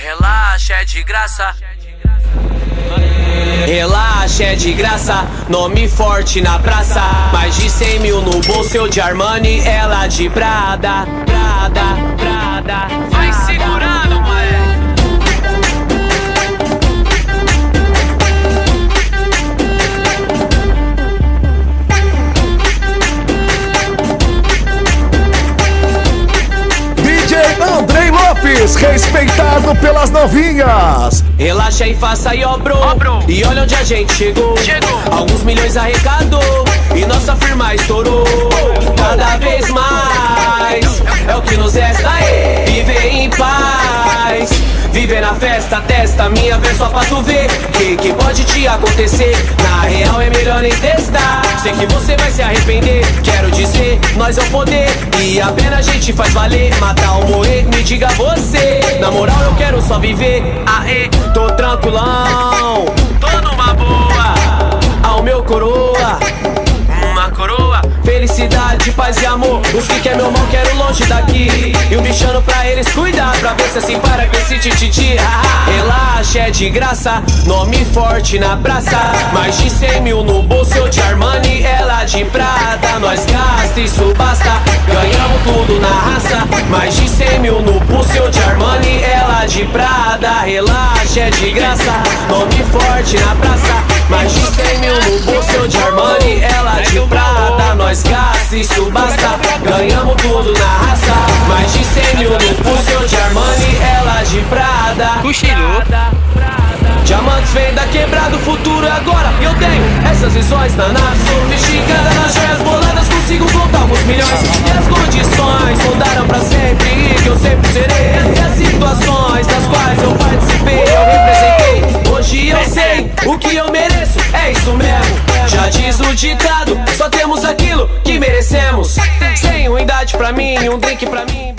Relaxa, é de graça. Relaxa, é de graça, nome forte na praça. Mais de 100 mil no bolso, eu de Armani, ela de Prada. Vai segurando, moleque. DJ Andrei Lopes, respeitado pelas novinhas. Relaxa e faça aí, ó, bro. E olha onde a gente chegou. Alguns milhões arrecadou e nossa firma estourou. Cada vez mais é o que nos resta aí. Viver em paz, viver na festa, testa minha vez só pra tu ver que pode te acontecer. Na real é melhor nem testar. Sei que você vai se arrepender. Quero dizer, nós é o poder e a pena a gente faz valer. Matar ou morrer, me diga você. Na moral eu quero só viver. Aê, tô tranquilão, Tô numa boa. ao meu coroa. Uma coroa. Felicidade, paz e amor. Os que quer meu mal, quero longe daqui. E o bichano pra eles cuidar, pra ver se assim para com esse tititi. Relaxa, é de graça, nome forte na praça. Mais de 100 mil no bolso, eu de Armani, ela de Prada. Nós gasta, isso basta, ganhamos tudo na raça. Mais de 100 mil no pulso, eu de Armani, ela de Prada. Relaxa, é de graça, nome forte na praça. Mais de 100 mil no bolso, eu de Armani, ela de Prada. Nós gasta, isso basta, ganhamos tudo na raça. Mais de 100 mil no pulso, eu de Armani, ela de Prada. Cochilou. Diamantes vem da quebrada, o futuro é agora. E eu tenho essas visões na nave. Sou mexicana nas joias boladas, consigo contar alguns milhões. E as condições mudaram pra sempre e que eu sempre serei. E as situações das quais eu participei, eu representei. Hoje eu sei o que eu mereço, é isso mesmo. Já diz o ditado, só temos aquilo que merecemos. Sem ruindade pra mim, um drink pra mim.